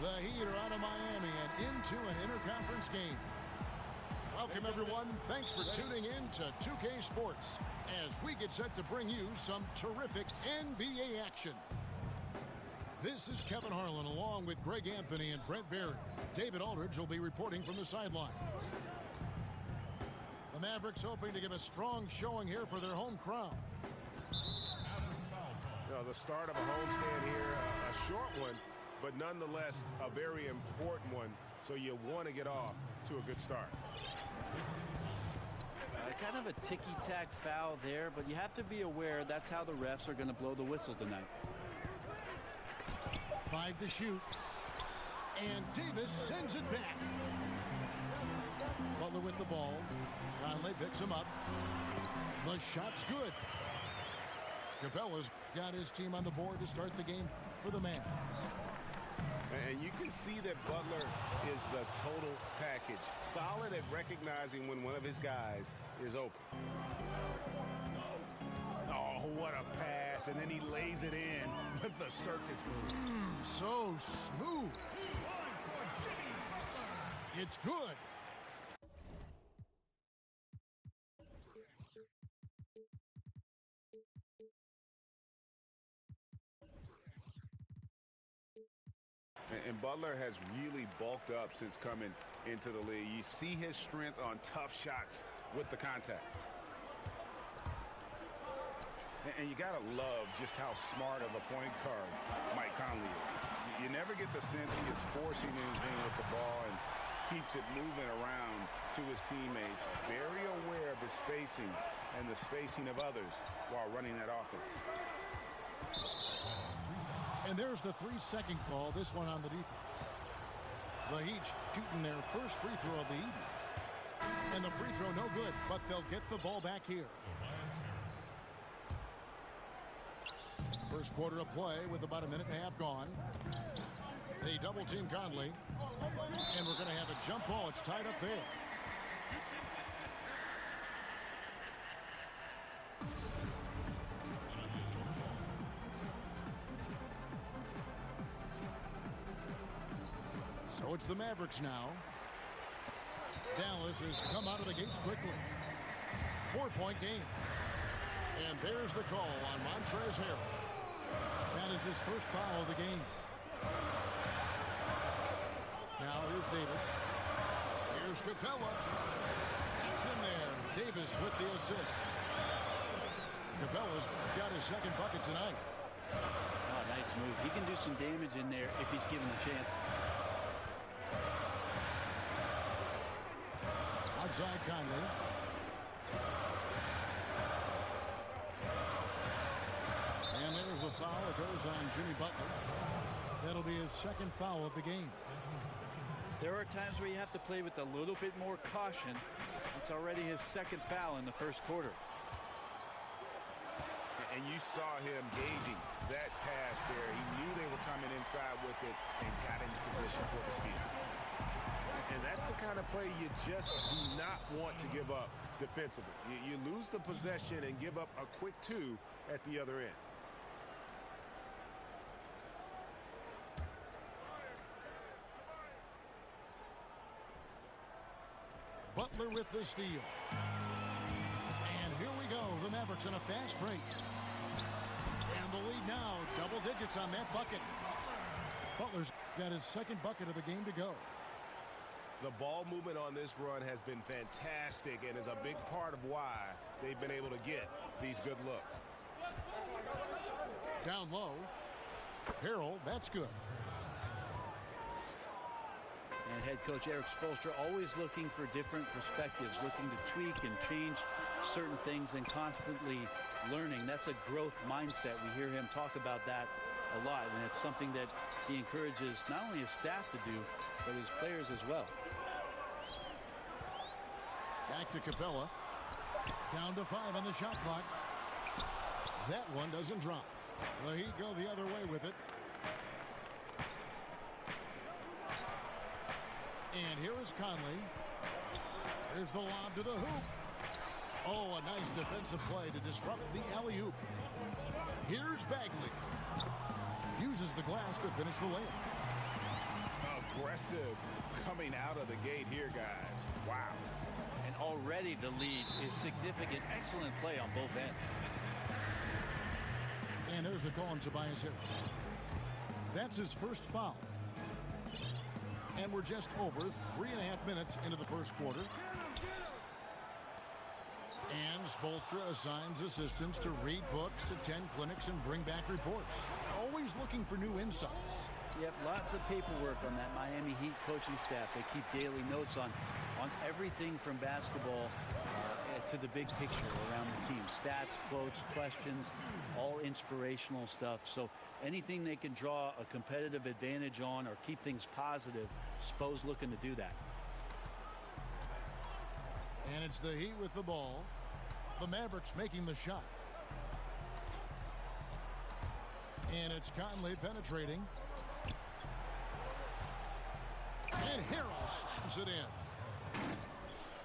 The Heat are out of Miami and into an interconference game. Welcome, everyone. Thanks for tuning in to 2K Sports as we get set to bring you some terrific NBA action. This is Kevin Harlan along with Greg Anthony and Brent Barry. David Aldridge will be reporting from the sidelines. The Mavericks hoping to give a strong showing here for their home crowd. The start of a homestand here, a short one, but nonetheless a very important one, so you want to get off to a good start. Kind of a ticky-tack foul there, but you have to be aware that's how the refs are going to blow the whistle tonight. 5 to shoot. And Davis sends it back. Butler with the ball. Conley picks him up. The shot's good. Capella's got his team on the board to start the game for the Mavs. And you can see that Butler is the total package. Solid at recognizing when one of his guys is open. Oh, what a pass. And then he lays it in with the circus move. So smooth. It's good. And Butler has really bulked up since coming into the league. You see his strength on tough shots with the contact. And you got to love just how smart of a point guard Mike Conley is. You never get the sense he is forcing anything with the ball and keeps it moving around to his teammates. Very aware of his spacing and the spacing of others while running that offense. And there's the 3-second call, this one on the defense. The Heat shooting their first free throw of the evening. And the free throw no good, but they'll get the ball back here. First quarter of play with about a minute and a half gone. They double team Conley. And we're going to have a jump ball. It's tied up there. So it's the Mavericks now. Dallas has come out of the gates quickly. 4-point game. And there's the call on Montrezl Harrell. That is his first foul of the game. Now here's Davis. Here's Capella. It's in there. Davis with the assist. Capella's got his second bucket tonight. Oh, nice move. He can do some damage in there if he's given a chance. Outside Conley. And there's a foul that goes on Jimmy Butler. That'll be his second foul of the game. There are times where you have to play with a little bit more caution. It's already his second foul in the first quarter. And you saw him gauging that pass there. He knew they were coming inside with it and got in position for the steal. And that's the kind of play you just do not want to give up defensively. You lose the possession and give up a quick 2 at the other end. Butler with the steal. And here we go. The Mavericks on a fast break. And the lead now, double digits on that bucket. Butler's got his second bucket of the game to go. The ball movement on this run has been fantastic and is a big part of why they've been able to get these good looks. Down low. Harrell, that's good. And head coach Eric Spoelstra always looking for different perspectives, looking to tweak and change certain things and constantly learning. That's a growth mindset. We hear him talk about that a lot, and it's something that he encourages not only his staff to do, but his players as well. Back to Capella. Down to 5 on the shot clock. That one doesn't drop. The Heat go the other way with it. And here is Conley. Here's the lob to the hoop. Oh, a nice defensive play to disrupt the alley-oop. Here's Bagley. Uses the glass to finish the layup. aggressive coming out of the gate here, guys. Wow. And already the lead is significant. Excellent play on both ends. And there's the call on Tobias Harris. That's his first foul. And we're just over 3.5 minutes into the first quarter. And Spoelstra assigns assistants to read books, attend clinics, and bring back reports. Always looking for new insights. Yep, lots of paperwork on that Miami Heat coaching staff. They keep daily notes on everything from basketball to the big picture around the team. Stats, quotes, questions, all inspirational stuff. So anything they can draw a competitive advantage on or keep things positive, Spo's looking to do that. And it's the Heat with the ball. The Mavericks making the shot. And it's Conley penetrating. And Harrell slams it in.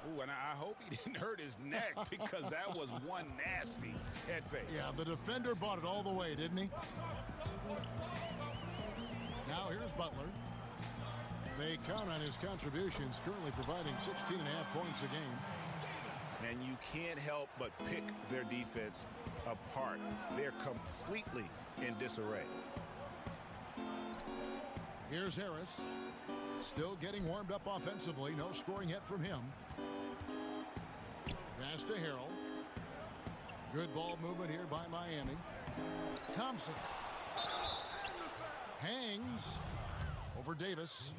Ooh, and I hope he didn't hurt his neck because that was one nasty head fake. Yeah, the defender bought it all the way, didn't he? Now here's Butler. They count on his contributions, currently providing 16.5 points a game. And you can't help but pick their defense apart. They're completely in disarray. Here's Harris. Still getting warmed up offensively. No scoring yet from him. Pass to Harrell. Good ball movement here by Miami. Thompson. Hangs over Davis.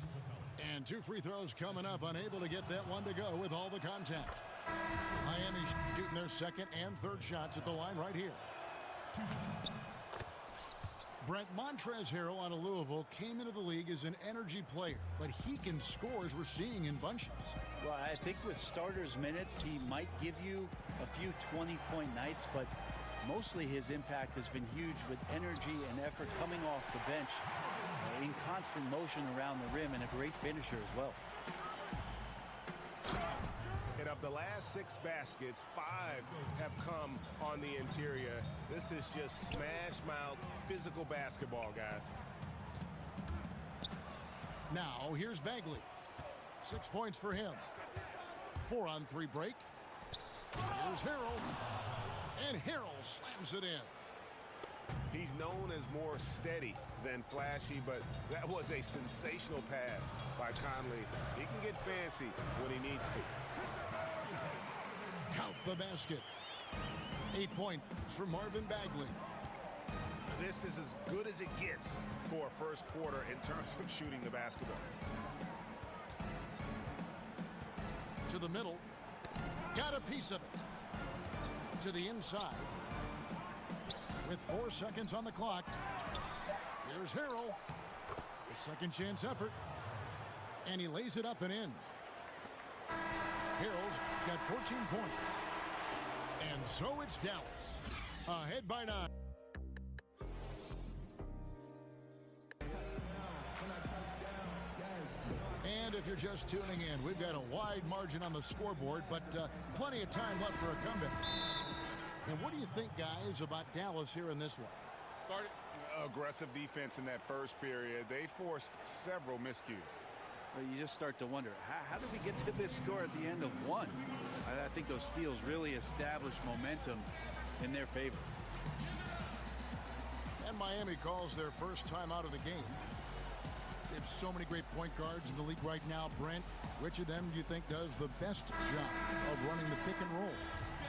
And 2 free throws coming up. Unable to get that one to go with all the contact. Miami shooting their second and third shots at the line right here. Brent, Montrezl Harrell out of Louisville came into the league as an energy player, but he can score as we're seeing in bunches. Well, I think with starters minutes, he might give you a few 20-point nights, but mostly his impact has been huge with energy and effort coming off the bench, in constant motion around the rim, and a great finisher as well. And of the last 6 baskets, 5 have come on the interior. This is just smash mouth physical basketball, guys. Now here's Bagley. 6 points for him. 4-on-3 break. Here's Harrell. And Harrell slams it in. He's known as more steady than flashy, but that was a sensational pass by Conley. He can get fancy when he needs to. Count the basket. 8 points for Marvin Bagley. This is as good as it gets for a first quarter in terms of shooting the basketball. To the middle. Got a piece of it. To the inside. With 4 seconds on the clock. Here's Harrell. A second chance effort. And he lays it up and in. Harrell's got 14 points. And so it's Dallas. Ahead by 9. And if you're just tuning in, we've got a wide margin on the scoreboard, but plenty of time left for a comeback. And what do you think, guys, about Dallas here in this one? Aggressive defense in that first period. They forced several miscues. Well, you just start to wonder, how did we get to this score at the end of 1? I think those steals really established momentum in their favor. And Miami calls their first time out of the game. They have so many great point guards in the league right now. Brent, which of them do you think does the best job of running the pick and roll?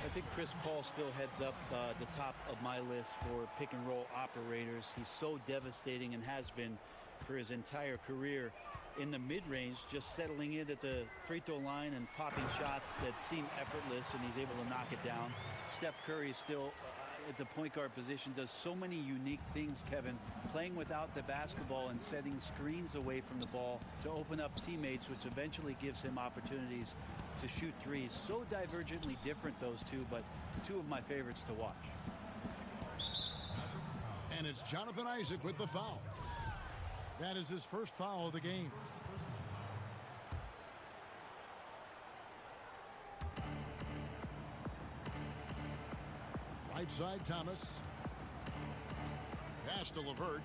I think Chris Paul still heads up the top of my list for pick and roll operators. He's so devastating and has been for his entire career in the mid-range, just settling in at the free throw line and popping shots that seem effortless, and he's able to knock it down. Steph Curry is still at the point guard position, does so many unique things, Kevin, playing without the basketball and setting screens away from the ball to open up teammates, which eventually gives him opportunities to shoot threes. So divergently different, those two, but 2 of my favorites to watch. And it's Jonathan Isaac with the foul. That is his first foul of the game. Right side, Thomas. Pass to LeVert.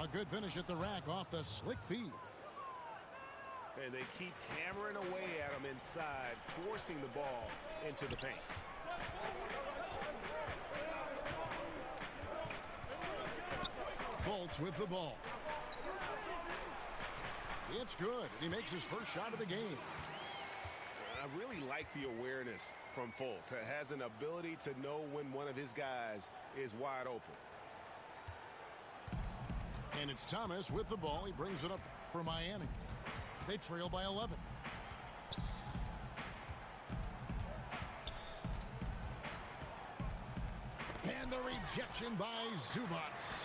A good finish at the rack off the slick feed. And they keep hammering away at him inside, forcing the ball into the paint. Fultz with the ball. It's good, and he makes his first shot of the game. I really like the awareness from Fultz. He has an ability to know when one of his guys is wide open. And it's Thomas with the ball. He brings it up for Miami. They trail by 11. And the rejection by Zubats.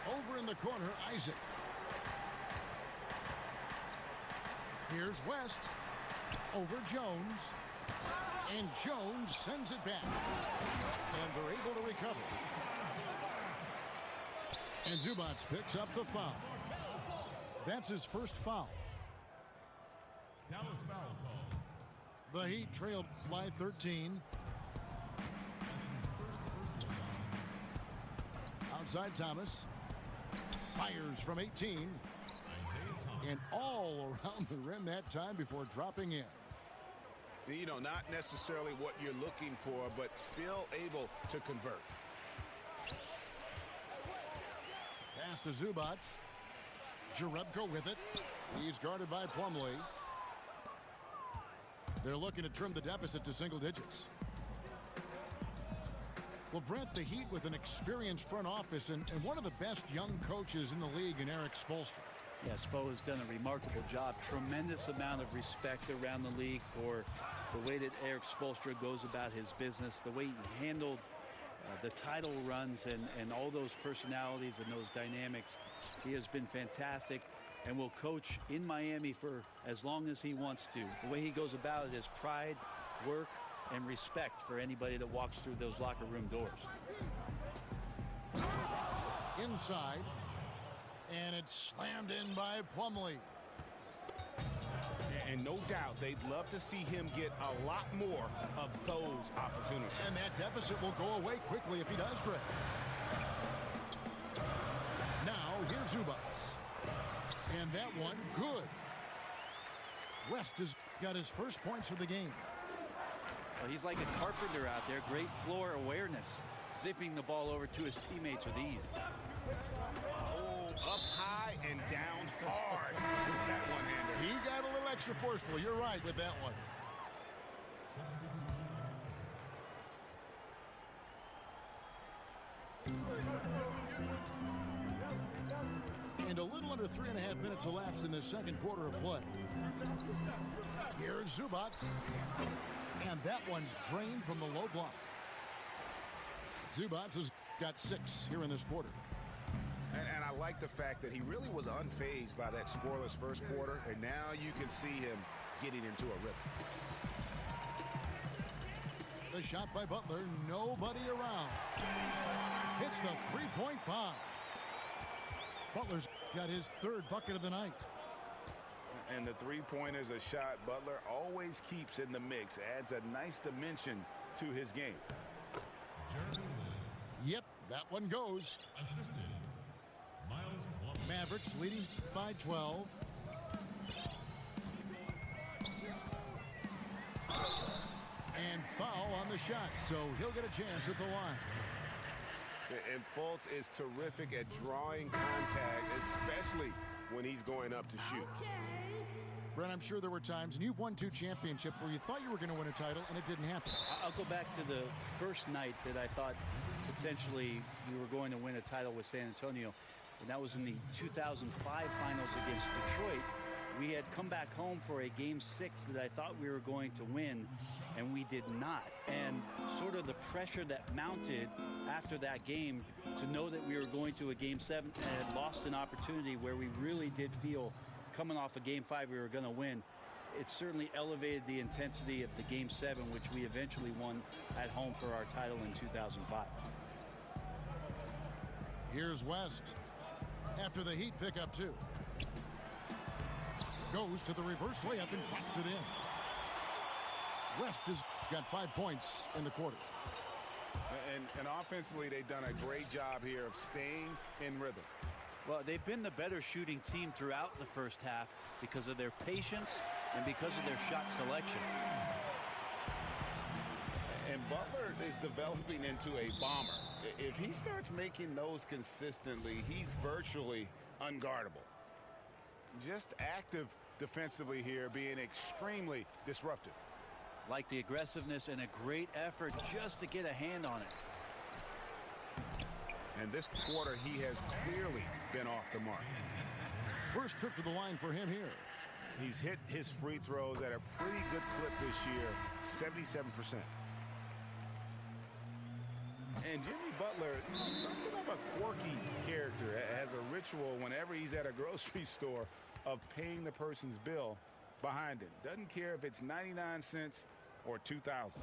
Over in the corner, Isaac. Here's West. Over Jones. And Jones sends it back. And they're able to recover. And Zubats picks up the foul. That's his first foul. Dallas foul call. The Heat trailed by 13. Outside Thomas. Fires from 18. And all around the rim that time before dropping in. You know, not necessarily what you're looking for, but still able to convert. Pass to Zubats. Jerebko with it. He's guarded by Plumlee. They're looking to trim the deficit to single digits. Well, Brent, the Heat with an experienced front office and one of the best young coaches in the league in Eric Spoelstra. Yes, Spo has done a remarkable job. Tremendous amount of respect around the league for the way that Eric Spoelstra goes about his business, the way he handled the title runs and all those personalities and those dynamics. He has been fantastic and will coach in Miami for as long as he wants to. The way he goes about it is pride, work, and respect for anybody that walks through those locker room doors. Inside. And it's slammed in by Plumlee. And no doubt they'd love to see him get a lot more of those opportunities. And that deficit will go away quickly if he does, Greg. Now, here's Zubats. And that one, good. West has got his first points of the game. Well, he's like a carpenter out there. Great floor awareness. Zipping the ball over to his teammates with ease. Up high and down hard with that one-hander. He got a little extra forceful. You're right with that one. And a little under 3.5 minutes elapsed in the second quarter of play. Here's Zubats. And that one's drained from the low block. Zubats has got 6 here in this quarter. And I like the fact that he really was unfazed by that scoreless first quarter, and now you can see him getting into a rhythm. The shot by Butler, nobody around. Hits the three-point bomb. Butler's got his 3rd bucket of the night. And the three-point is a shot Butler always keeps in the mix. Adds a nice dimension to his game. Yep, that one goes. Assisted. Mavericks leading by 12. And foul on the shot, so he'll get a chance at the line. And Fultz is terrific at drawing contact, especially when he's going up to shoot. Brent, I'm sure there were times, and you've won 2 championships, where you thought you were going to win a title, and it didn't happen. I'll go back to the first night that I thought potentially we were going to win a title with San Antonio, and that was in the 2005 finals against Detroit. We had come back home for a Game 6 that I thought we were going to win, and we did not. And sort of the pressure that mounted after that game to know that we were going to a Game 7 and had lost an opportunity where we really did feel coming off a Game 5 we were going to win. It certainly elevated the intensity of the Game 7, which we eventually won at home for our title in 2005. Here's West. After the Heat pick up 2. Goes to the reverse layup and pops it in. West has got 5 points in the quarter. And offensively, they've done a great job here of staying in rhythm. Well, they've been the better shooting team throughout the first half because of their patience and because of their shot selection. And Butler is developing into a bomber. If he starts making those consistently, he's virtually unguardable. Just active defensively here, being extremely disruptive. Like the aggressiveness and a great effort just to get a hand on it. And this quarter, he has clearly been off the mark. First trip to the line for him here. He's hit his free throws at a pretty good clip this year, 77%. And Jimmy Butler, something of a quirky character, has a ritual whenever he's at a grocery store of paying the person's bill behind him. Doesn't care if it's 99 cents or 2,000.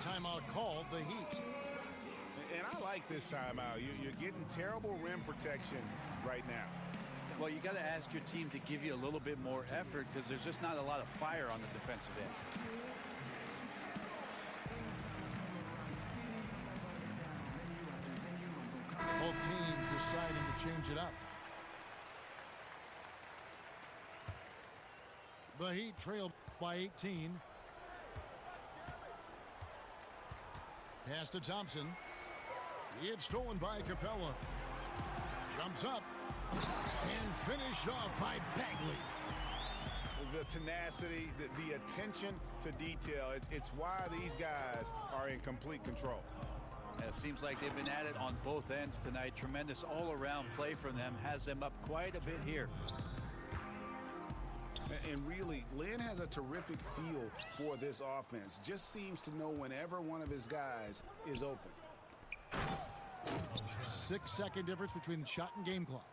Timeout called, the Heat. And I like this timeout. You're getting terrible rim protection right now. Well, you got to ask your team to give you a little bit more effort because there's just not a lot of fire on the defensive end. Both teams deciding to change it up. The Heat trail by 18. Pass to Thompson. It's stolen by Capella. Jumps up and finished off by Bagley. The tenacity, the attention to detail, it's why these guys are in complete control. It seems like they've been at it on both ends tonight. Tremendous all-around play from them. Has them up quite a bit here. And really, Lynn has a terrific feel for this offense. Just seems to know whenever one of his guys is open. 6-second difference between the shot and game clock.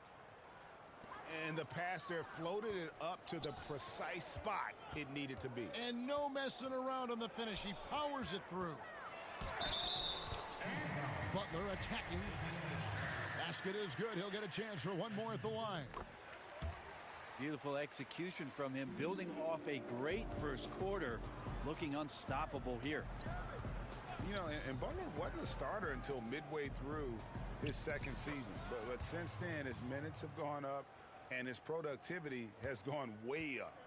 And the pass there floated it up to the precise spot it needed to be. And no messing around on the finish. He powers it through. Butler attacking. Basket is good. He'll get a chance for one more at the line. Beautiful execution from him, building off a great first quarter, looking unstoppable here. You know, and Butler wasn't a starter until midway through his second season. But since then, his minutes have gone up, and his productivity has gone way up.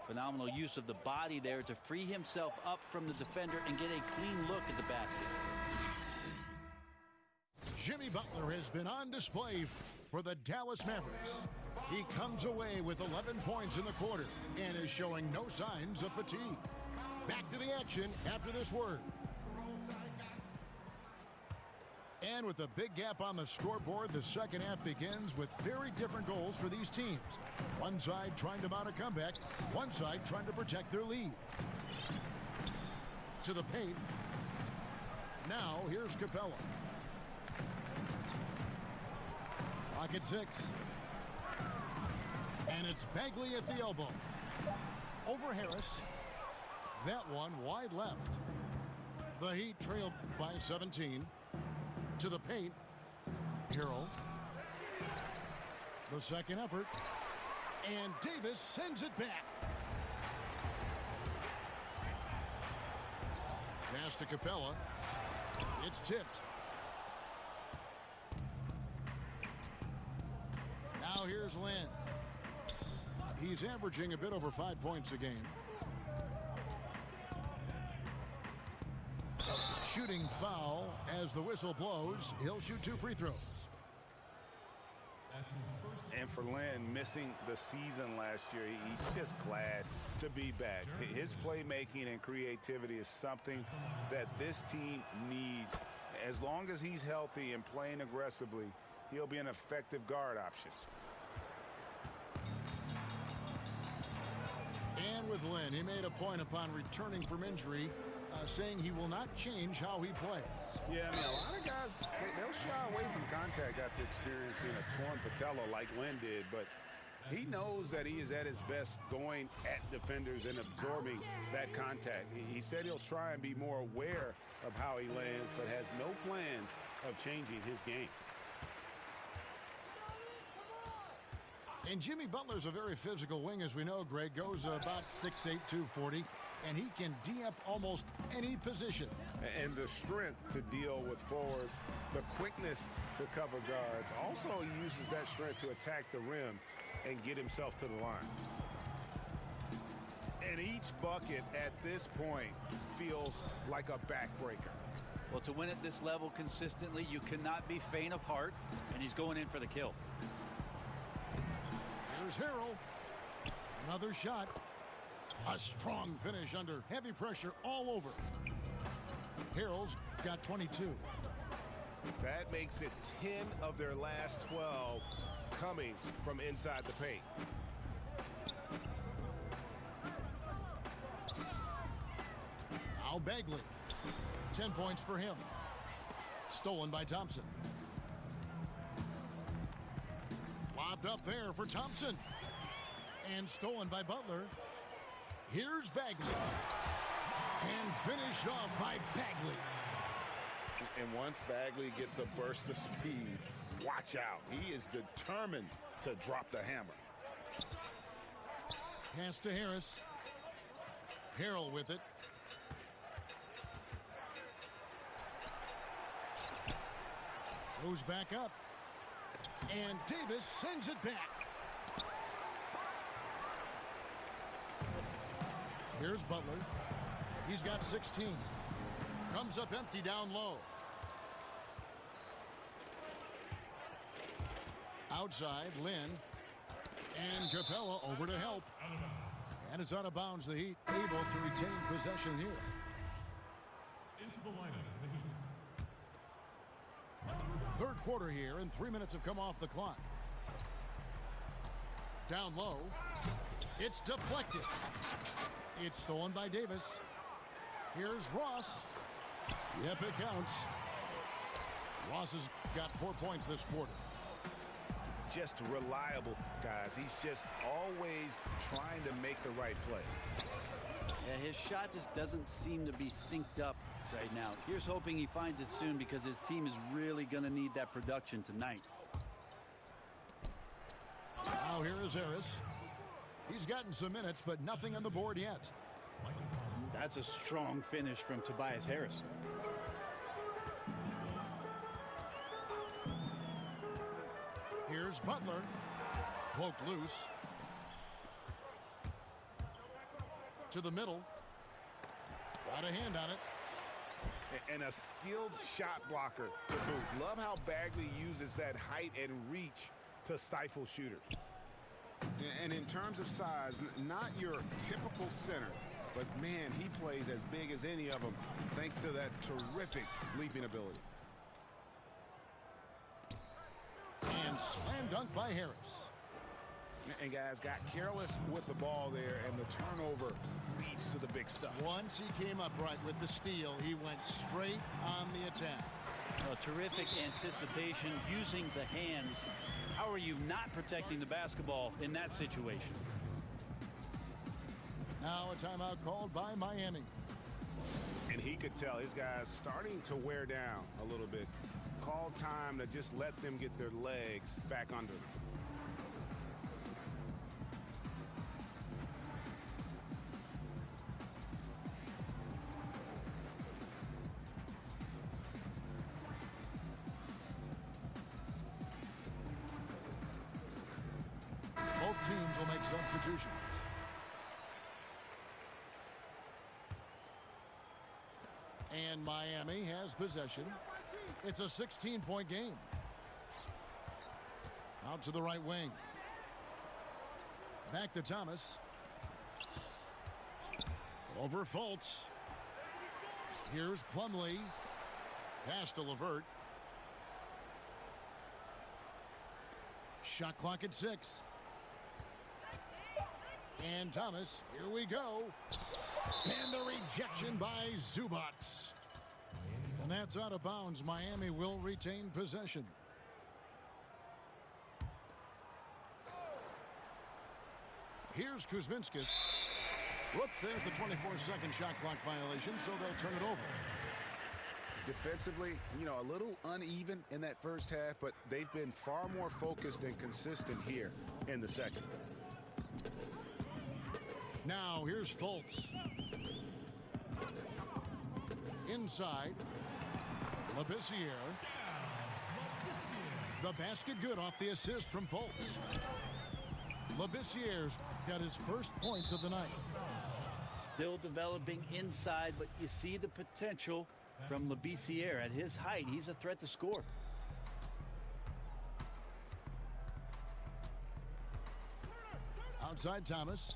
Phenomenal use of the body there to free himself up from the defender and get a clean look at the basket. Jimmy Butler has been on display for the Dallas Mavericks. He comes away with 11 points in the quarter and is showing no signs of fatigue. Back to the action after this word. And with a big gap on the scoreboard, the second half begins with very different goals for these teams. One side trying to mount a comeback, one side trying to protect their lead. To the paint. Now here's Capella. Clock at 6. And it's Bagley at the elbow. Over Harris. That one wide left. The Heat trail by 17. To the paint. Hero. The second effort. And Davis sends it back. Pass to Capella. It's tipped. Now here's Lynn. He's averaging a bit over 5 points a game. Shooting foul as the whistle blows. He'll shoot 2 free throws. And for Lynn, missing the season last year, he's just glad to be back. His playmaking and creativity is something that this team needs. As long as he's healthy and playing aggressively, he'll be an effective guard option. And with Lynn, he made a point upon returning from injury, saying he will not change how he plays. Yeah, I mean, a lot of guys, they'll shy away from contact after experiencing a torn patella like Lynn did, but he knows that he is at his best going at defenders and absorbing that contact. He said he'll try and be more aware of how he lands, but has no plans of changing his game. And Jimmy Butler's a very physical wing, as we know, Greg. Goes about 6'8", 240. and he can de-up almost any position. And the strength to deal with forwards, the quickness to cover guards. Also, he uses that strength to attack the rim and get himself to the line. And each bucket at this point feels like a backbreaker. Well, to win at this level consistently, you cannot be faint of heart, and he's going in for the kill. Here's Harrell. Another shot. A strong finish under heavy pressure all over. Harrell's got 22. That makes it 10 of their last 12 coming from inside the paint. Now Bagley. 10 points for him. Stolen by Thompson. Lobbed up there for Thompson. And stolen by Butler. Here's Bagley. And finished off by Bagley. And once Bagley gets a burst of speed, watch out. He is determined to drop the hammer. Pass to Harris. Harrell with it. Goes back up. And Davis sends it back. Here's Butler. He's got 16. Comes up empty down low. Outside, Lynn. And Capella over to help. And it's out of bounds. The Heat able to retain possession here. Into the lineup for the Heat. Third quarter here, and 3 minutes have come off the clock. Down low. It's deflected. It's stolen by Davis. Here's Ross. Yep, it counts. Ross has got 4 points this quarter. Just reliable, guys. He's just always trying to make the right play. Yeah, his shot just doesn't seem to be synced up right now. Here's hoping he finds it soon because his team is really going to need that production tonight. Now here is Harris. He's gotten some minutes, but nothing on the board yet. That's a strong finish from Tobias Harris. Here's Butler. Poked loose. To the middle. Got a hand on it. And a skilled shot blocker to boot. Love how Bagley uses that height and reach to stifle shooters. And in terms of size, not your typical center, but man, he plays as big as any of them thanks to that terrific leaping ability. And slam dunk by Harris. And guys got careless with the ball there, and the turnover leads to the big stuff. Once he came upright with the steal, he went straight on the attack. Terrific anticipation using the hands. How are you not protecting the basketball in that situation? Now a timeout called by Miami. And he could tell his guys starting to wear down a little bit. Call time to just let them get their legs back under them. Both teams will make substitutions. And Miami has possession. It's a 16-point game. Out to the right wing. Back to Thomas. Over Fultz. Here's Plumlee. Pass to LeVert. Shot clock at 6. And Thomas, here we go. And the rejection by Zubac. And that's out of bounds. Miami will retain possession. Here's Kuzminskis. Whoops, there's the 24-second shot clock violation, so they'll turn it over. Defensively, a little uneven in that first half, but they've been far more focused and consistent here in the second. Now here's Fultz. Inside. Labissiere. The basket good off the assist from Fultz. Labissiere's got his first points of the night. Still developing inside, but you see the potential from Labissiere. At his height, he's a threat to score. Outside Thomas.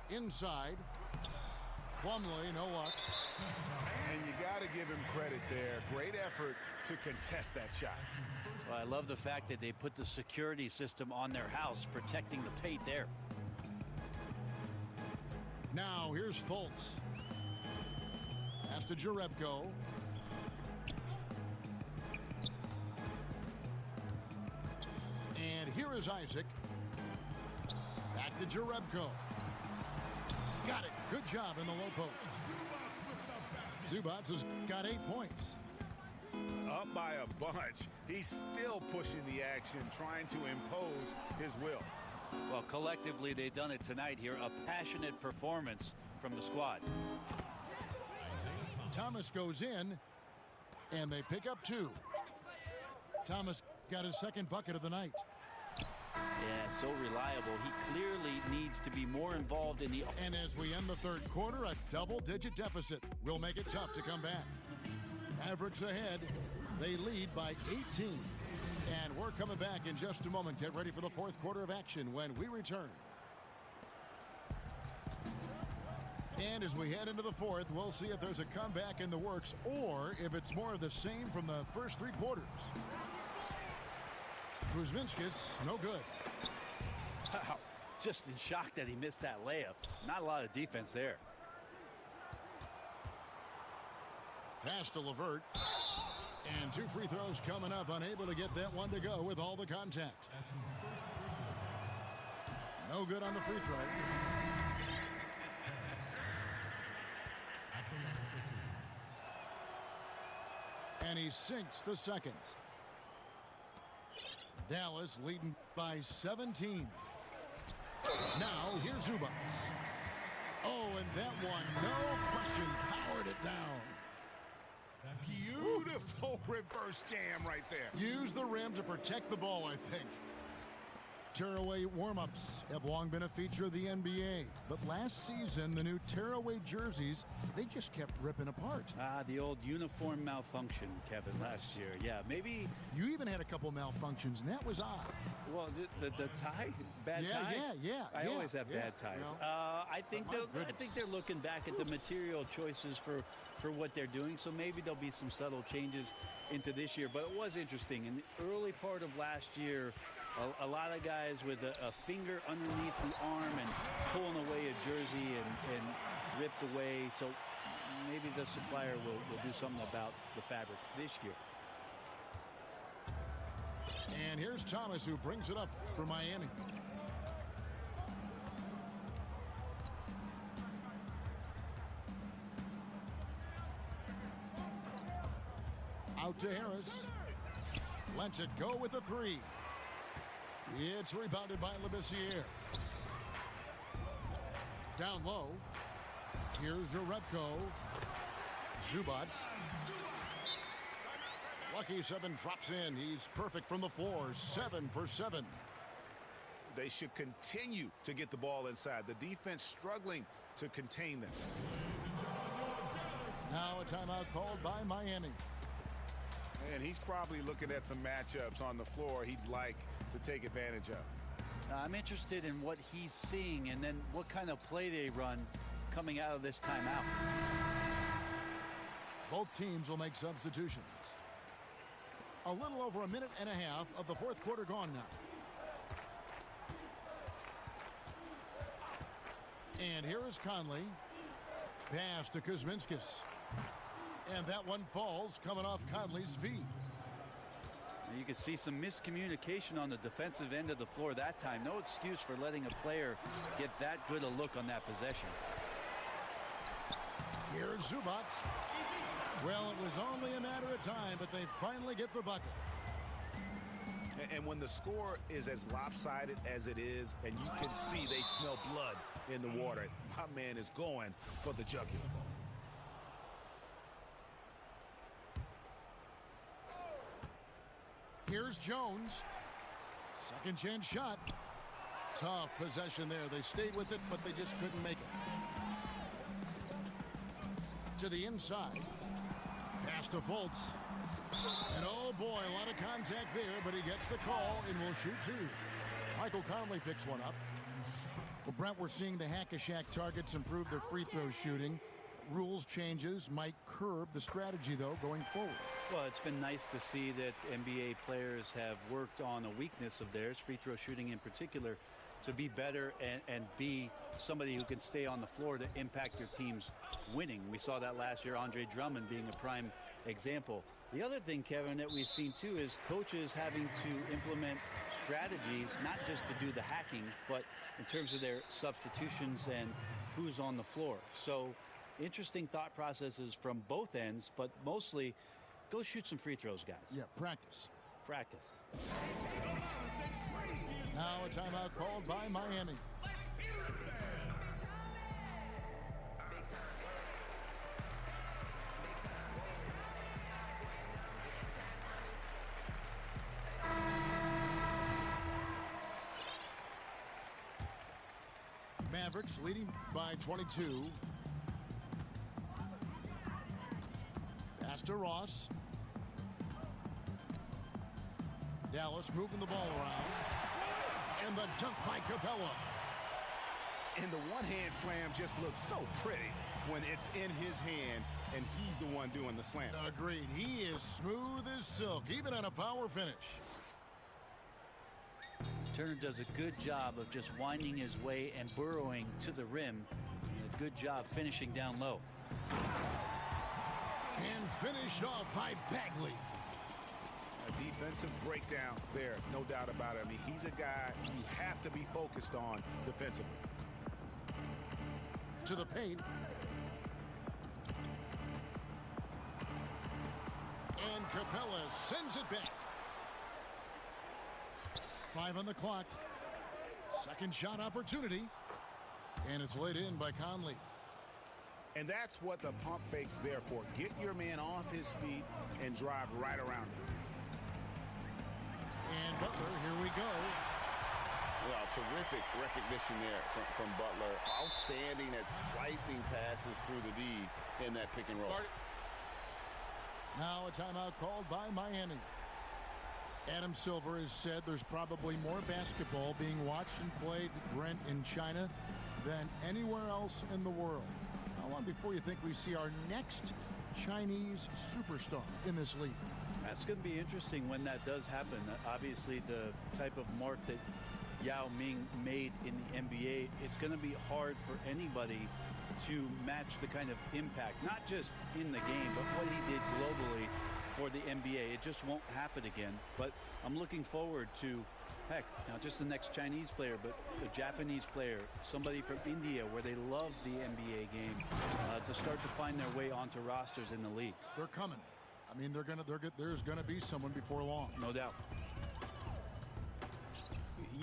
Inside. Plumlee, no luck. And you got to give him credit there. Great effort to contest that shot. Well, I love the fact that they put the security system on their house, protecting the paint there. Now here's Fultz. Pass to Jerebko. And here is Isaac. Back to Jerebko. Got it. Good job in the low post. Zubats has got 8 points. Up by a bunch. He's still pushing the action, trying to impose his will. Well, collectively, they've done it tonight here. A passionate performance from the squad. Thomas goes in, and they pick up 2. Thomas got his second bucket of the night. Yeah, so reliable. He clearly needs to be more involved in the... And as we end the third quarter, a double-digit deficit will make it tough to come back. Mavericks ahead. They lead by 18. And we're coming back in just a moment. Get ready for the fourth quarter of action when we return. And as we head into the fourth, we'll see if there's a comeback in the works or if it's more of the same from the first 3 quarters. Kuzminskis, no good. Wow, just in shock that he missed that layup. Not a lot of defense there. Pass to LeVert. And 2 free throws coming up. Unable to get that one to go with all the contact. No good on the free throw. And he sinks the second. Dallas leading by 17. Now here's Zubats. Oh, and that one, no question, powered it down. Beautiful reverse jam right there. Use the rim to protect the ball, I think. Tearaway warm-ups have long been a feature of the NBA. But last season, the new tearaway jerseys, they just kept ripping apart. Ah, the old uniform malfunction, Kevin, last year. Yeah, maybe... You even had a couple malfunctions, and that was odd. Well, the tie? Bad tie? Yeah. I always have bad ties. You know, I think they're looking back at the material choices for what they're doing, so maybe there'll be some subtle changes into this year. But it was interesting. In the early part of last year, a lot of guys with a finger underneath the arm and pulling away a jersey and ripped away. So maybe the supplier will do something about the fabric this year. And here's Thomas, who brings it up for Miami. Out to Harris. Lets it go with a 3. It's rebounded by Labissiere. Down low. Here's Jerebko. Zubats. Lucky 7 drops in. He's perfect from the floor. 7 for 7. They should continue to get the ball inside. The defense struggling to contain them. Now a timeout called by Miami. And he's probably looking at some matchups on the floor he'd like to take advantage of. I'm interested in what he's seeing and then what kind of play they run coming out of this timeout. Both teams will make substitutions. A little over a minute and a half of the fourth quarter gone now. And here is Conley. Pass to Kuzminskis. And that one falls coming off Conley's feet. You could see some miscommunication on the defensive end of the floor that time. No excuse for letting a player get that good a look on that possession. Here's Zubats. Well, it was only a matter of time, but they finally get the bucket. And when the score is as lopsided as it is, and you can see they smell blood in the water, my man is going for the jugular. Here's Jones. Second chance shot. Tough possession there. They stayed with it, but they just couldn't make it. To the inside. Pass to Fultz. And oh boy, a lot of contact there, but he gets the call and will shoot two. Michael Conley picks one up. Well, Brent, we're seeing the hack-a-shack targets improve their free throw shooting. Rules changes might curb the strategy, though, going forward. Well, it's been nice to see that NBA players have worked on a weakness of theirs, free throw shooting in particular, to be better and be somebody who can stay on the floor to impact your team's winning. We saw that last year, Andre Drummond being a prime example. The other thing, Kevin, that we've seen too is coaches having to implement strategies, not just to do the hacking, but in terms of their substitutions and who's on the floor. So interesting thought processes from both ends, but mostly go shoot some free throws, guys. Yeah, practice. Practice. Now a timeout called by Miami. Mavericks leading by 22. Pass to Ross. Dallas moving the ball around. And the dunk by Capella. And the one-hand slam just looks so pretty when it's in his hand and he's the one doing the slam. Agreed. He is smooth as silk, even on a power finish. Turner does a good job of just winding his way and burrowing to the rim. And a good job finishing down low. And finished off by Bagley. A defensive breakdown there, no doubt about it. I mean, he's a guy you have to be focused on defensively. To the paint. And Capella sends it back. 5 on the clock. Second shot opportunity. And it's laid in by Conley. And that's what the pump fake's there for. Get your man off his feet and drive right around him. And Butler, here we go. Well, terrific recognition there from Butler. Outstanding at slicing passes through the D in that pick and roll. Now a timeout called by Miami. Adam Silver has said there's probably more basketball being watched and played, Brent, in China than anywhere else in the world. How long before you think we see our next Chinese superstar in this league? That's going to be interesting when that does happen. Obviously, the type of mark that Yao Ming made in the NBA, it's going to be hard for anybody to match the kind of impact, not just in the game, but what he did globally for the NBA. It just won't happen again. But I'm looking forward to, heck, not just the next Chinese player, but a Japanese player, somebody from India where they love the NBA game, to start to find their way onto rosters in the league. They're coming. I mean, there's going to be someone before long. No doubt.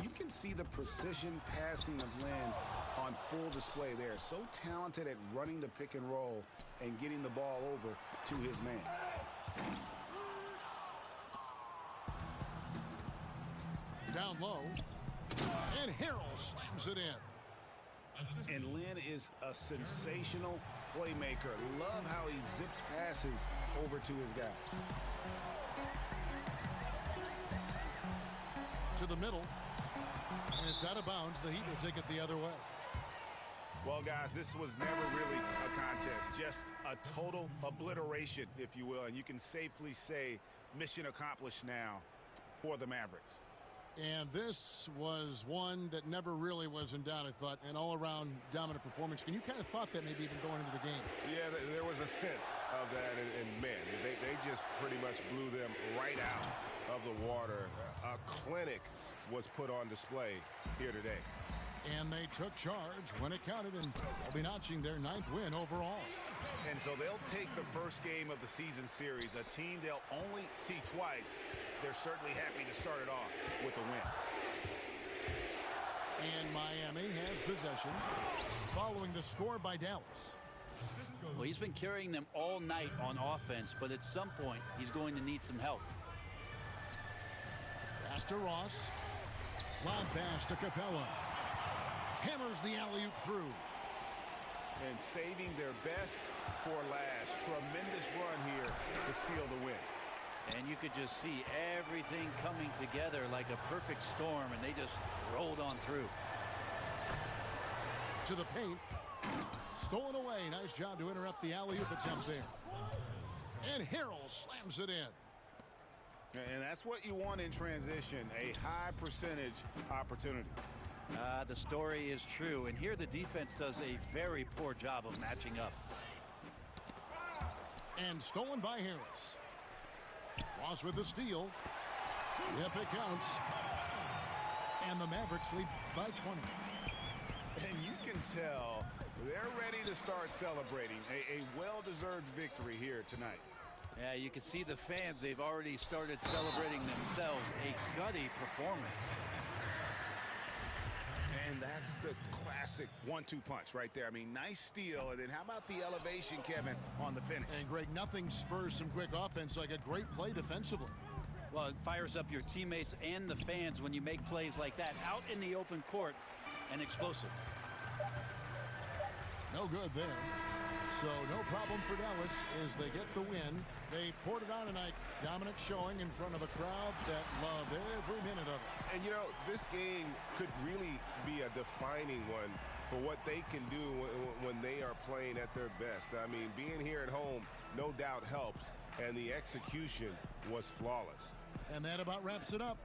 You can see the precision passing of Lin on full display there. So talented at running the pick and roll and getting the ball over to his man. Down low. And Harrell slams it in. And Lin is a sensational playmaker. Love how he zips passes over to his guys. To the middle. And it's out of bounds. The Heat will take it the other way. Well, guys, this was never really a contest. Just a total obliteration, if you will. And you can safely say mission accomplished now for the Mavericks. And this was one that never really was in doubt, I thought, an all-around dominant performance. And you kind of thought that maybe even going into the game. Yeah, there was a sense of that, and man, they just pretty much blew them right out of the water. A clinic was put on display here today. And they took charge when it counted, and they'll be notching their 9th win overall. And so they'll take the first game of the season series, a team they'll only see twice. They're certainly happy to start it off with a win. And Miami has possession following the score by Dallas. Well, he's been carrying them all night on offense, but at some point he's going to need some help. Pass to Ross. Lob pass to Capella. Hammers the alley-oop through. And saving their best for last. Tremendous run here to seal the win. And you could just see everything coming together like a perfect storm, and they just rolled on through. To the paint. Stolen away. Nice job to interrupt the alley-oop attempt there. And Harrell slams it in. And that's what you want in transition, a high percentage opportunity. The story is true, and here the defense does a very poor job of matching up. And stolen by Harris. Ross with the steal. Yep, it counts. And the Mavericks lead by 20. And you can tell they're ready to start celebrating a well-deserved victory here tonight. Yeah, you can see the fans, they've already started celebrating themselves. A gutty performance. And that's the classic 1-2 punch right there. I mean, nice steal, and then how about the elevation, Kevin, on the finish? And Greg, nothing spurs some quick offense like a great play defensively. Well, it fires up your teammates and the fans when you make plays like that out in the open court and explosive. No good there. So no problem for Dallas as they get the win. They poured it on tonight. Dominant showing in front of a crowd that loved every minute of it. And, you know, this game could really be a defining one for what they can do when they are playing at their best. I mean, being here at home no doubt helps, and the execution was flawless. And that about wraps it up.